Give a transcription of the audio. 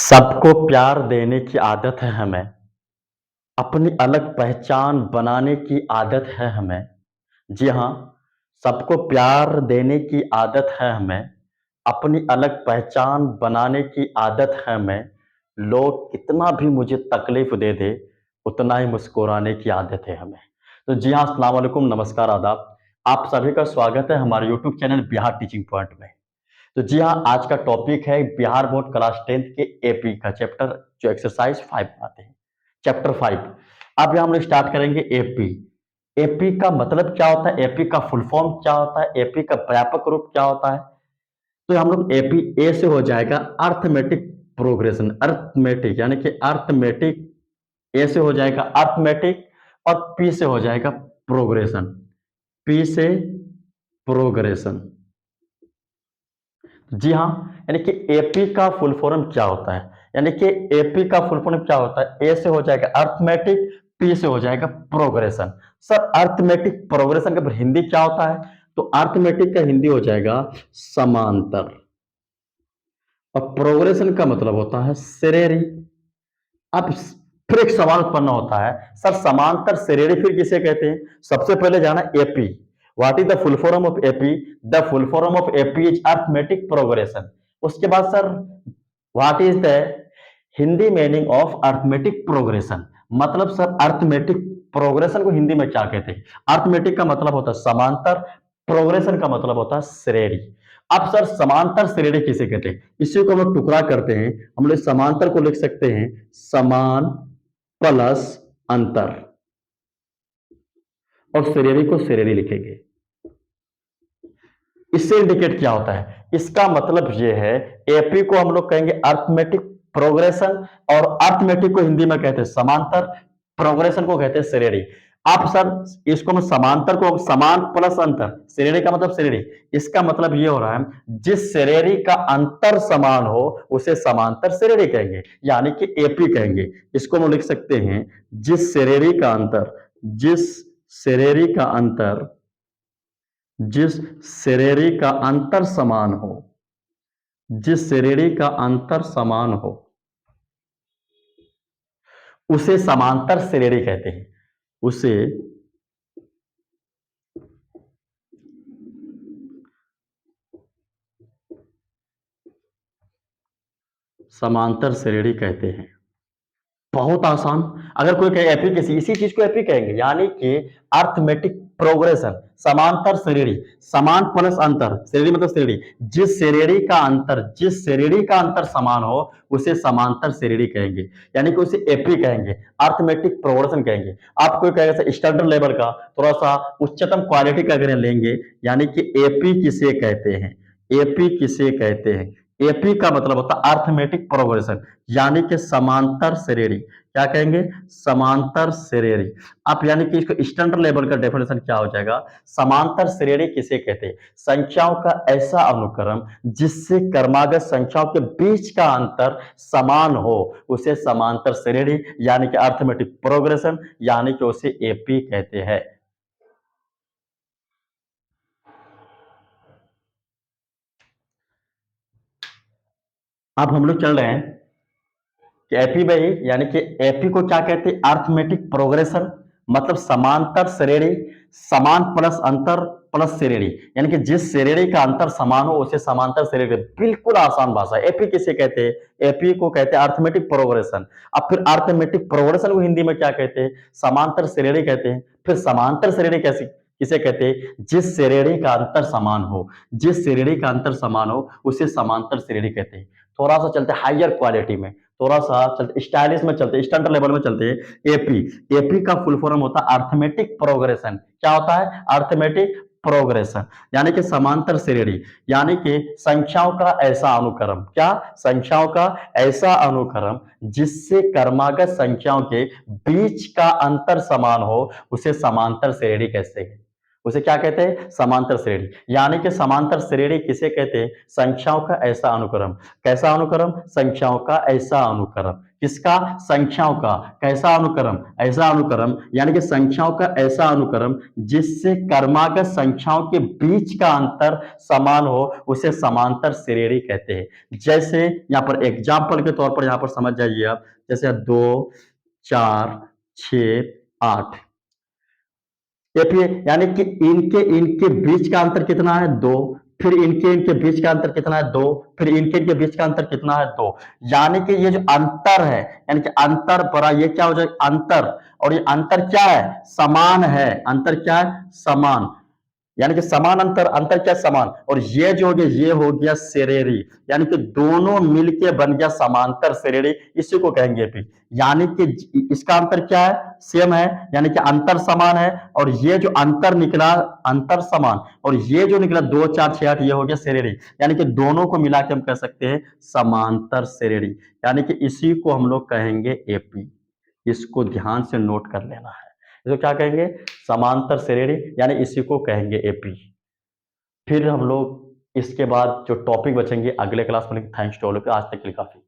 सबको प्यार देने की आदत है हमें, अपनी अलग पहचान बनाने की आदत है हमें। जी हाँ, सबको प्यार देने की आदत है हमें, अपनी अलग पहचान बनाने की आदत है हमें। लोग कितना भी मुझे तकलीफ़ दे दे, उतना ही मुस्कुराने की आदत है हमें। तो जी हाँ, अस्सलाम वालेकुम, नमस्कार, आदाब। आप सभी का स्वागत है हमारे YouTube channel Bihar teaching point में। तो जी हाँ, आज का टॉपिक है बिहार बोर्ड क्लास 10th के एपी का चैप्टर जो एक्सरसाइज 5 में आते हैं। चैप्टर 5। अब यहाँ हम लोग स्टार्ट करेंगे एपी। एपी का मतलब क्या होता है? एपी का फुल फॉर्म क्या होता है? एपी का व्यापक रूप क्या होता है? तो हम लोग एपी ए से हो जाएगा अर्थमेटिक प्रोग्रेशन। अर्थमेटिक यानी कि अर्थमेटिक ए से हो जाएगा अर्थमेटिक और पी से हो जाएगा प्रोग्रेशन। पी से प्रोग्रेशन। जी हाँ, यानी कि एपी का फुल फॉर्म क्या होता है? यानी कि एपी का फुल फॉर्म क्या होता है? ए से हो जाएगा अर्थमेटिक, पी से हो जाएगा प्रोग्रेशन। सर अर्थमेटिक प्रोग्रेशन का फिर हिंदी क्या होता है? तो अर्थमेटिक का हिंदी हो जाएगा समांतर और प्रोग्रेशन का मतलब होता है श्रेणी। अब फिर एक सवाल उत्पन्न होता है, सर समांतर श्रेणी फिर किसे कहते हैं? सबसे पहले जाना AP. What is the full form of AP? The full form of AP is arithmetic progression. उसके बाद sir what is the Hindi meaning of arithmetic progression? मतलब सर अर्थमेटिक प्रोग्रेशन को हिंदी में क्या कहते हैं? अर्थमेटिक का मतलब होता है समांतर, प्रोग्रेशन का मतलब होता है श्रेणी। अब सर समांतर श्रेणी किसे कहते हैं? इसी को हम लोग टुकड़ा करते हैं। हम लोग समांतर को लिख सकते हैं समान प्लस अंतर और श्रेणी को श्रेणी लिखेंगे। इससे इंडिकेट क्या होता है? इसका मतलब यह है एपी को हम लोग कहेंगे अर्थमेटिक प्रोग्रेशन और अर्थमेटिक को हिंदी में कहते हैं समांतर, प्रोग्रेशन को कहते हैं श्रेणी। आप सर इसको मैं समांतर को समान प्लस अंतर, श्रेणी का मतलब श्रेणी, इसका मतलब ये हो रहा है जिस श्रेणी का अंतर समान हो उसे समांतर श्रेणी कहेंगे, यानी कि एपी कहेंगे। इसको हम लिख सकते हैं जिस श्रेणी का अंतर, जिस श्रेणी का अंतर, जिस श्रेणी का अंतर समान हो, जिस श्रेणी का अंतर समान हो उसे समांतर श्रेणी कहते हैं। उसे समांतर श्रेणी कहते हैं। बहुत आसान। अगर कोई कहे एपी किसी इसी चीज को एपी कहेंगे, यानी कि अर्थमेटिक प्रोग्रेशन, समांतर श्रेणी, समान प्लस अंतर, श्रेणी मतलब श्रेणी, जिस श्रेणी का अंतर, जिस श्रेणी का अंतर समान हो उसे समांतर श्रेणी कहेंगे, यानी कि उसे एपी कहेंगे, अर्थमेटिक प्रोग्रेशन कहेंगे। आप कोई कहेगा स्टैंडर्ड लेवल का थोड़ा सा उच्चतम क्वालिटी का अगर लेंगे, यानी कि एपी किसे कहते हैं? एपी किसे कहते हैं? एपी का मतलब होता है अर्थमेटिक प्रोग्रेशन, यानी कि समांतर श्रेणी। क्या कहेंगे? समांतर श्रेणी। आप यानी कि इसको स्टैंडर्ड लेवल का डेफिनेशन क्या हो जाएगा? समांतर श्रेणी किसे कहते हैं? संख्याओं का ऐसा अनुक्रम जिससे क्रमागत संख्याओं के बीच का अंतर समान हो उसे समांतर श्रेणी यानी कि अर्थमेटिक प्रोग्रेशन यानी कि उसे एपी कहते हैं। अब हम लोग चल रहे हैं कि एपी में ही, यानी कि एपी को क्या कहते हैं? अर्थमेटिक प्रोग्रेशन मतलब समांतर श्रेणी, समान प्लस अंतर प्लस श्रेणी, यानी कि जिस श्रेणी का अंतर समान हो उसे समांतर श्रेणी। बिल्कुल आसान भाषा। एपी किसे कहते हैं? एपी को कहते हैं अर्थमेटिक प्रोग्रेशन। अब फिर अर्थमेटिक प्रोग्रेशन को हिंदी में क्या कहते हैं? समांतर श्रेणी कहते हैं। फिर समांतर श्रेणी कैसे किसे कहते हैं? जिस श्रेणी का अंतर समान हो, जिस श्रेणी का अंतर समान हो उसे समांतर श्रेणी कहते हैं। थोड़ा सा चलते हायर क्वालिटी में, थोड़ा सा चलते स्टाइलिश में, चलते स्टैंडर्ड लेवल में चलते हैं। एपी, एपी का फुल फॉर्म होता है अर्थमेटिक प्रोग्रेशन। क्या होता है? अर्थमेटिक प्रोग्रेशन, यानी कि समांतर श्रेणी, यानी कि संख्याओं का ऐसा अनुक्रम। क्या? संख्याओं का ऐसा अनुक्रम जिससे क्रमागत संख्याओं के बीच का अंतर समान हो उसे समांतर श्रेणी कहते हैं। उसे क्या कहते हैं? समांतर श्रेणी। यानी कि समांतर श्रेणी किसे कहते हैं? संख्याओं का ऐसा अनुक्रम। कैसा अनुक्रम? संख्याओं का ऐसा अनुक्रम। किसका? संख्याओं का। कैसा अनुक्रम? ऐसा अनुक्रम। यानी कि संख्याओं का ऐसा अनुक्रम जिससे क्रमागत संख्याओं के बीच का अंतर समान हो, उसे समांतर श्रेणी कहते हैं। जैसे यहाँ पर एग्जाम्पल के तौर पर यहाँ पर समझ जाइए आप, जैसे 2, 4, 6, 8, ये फिर यानी कि इनके इनके बीच का अंतर कितना है? 2। फिर इनके इनके बीच का अंतर कितना है? 2। फिर इनके इनके बीच का अंतर कितना है? 2। यानी कि ये जो अंतर है, यानी कि अंतर बड़ा, ये क्या हो जाएगा? अंतर। और ये अंतर क्या है? समान है। अंतर क्या है? समान। यानी कि समान अंतर, अंतर क्या? समान। और ये जो हो गया, ये हो गया श्रेणी, यानी कि दोनों मिलके बन गया समांतर श्रेणी, इसी को कहेंगे भी। यानी कि इसका अंतर क्या है? सेम है, यानी कि अंतर समान है। और ये जो अंतर निकला, अंतर समान, और ये जो निकला 2, 4, 6, 8, ये हो गया श्रेणी। यानी कि दोनों को मिला के हम कह सकते हैं समांतर श्रेणी। यानी कि इसी को हम लोग कहेंगे एपी। इसको ध्यान से नोट कर लेना है। इसको क्या कहेंगे? समांतर श्रेणी, यानी इसी को कहेंगे एपी। फिर हम लोग इसके बाद जो टॉपिक बचेंगे अगले क्लास में। थैंक्स टू ऑल, आज तक के लिए काफी।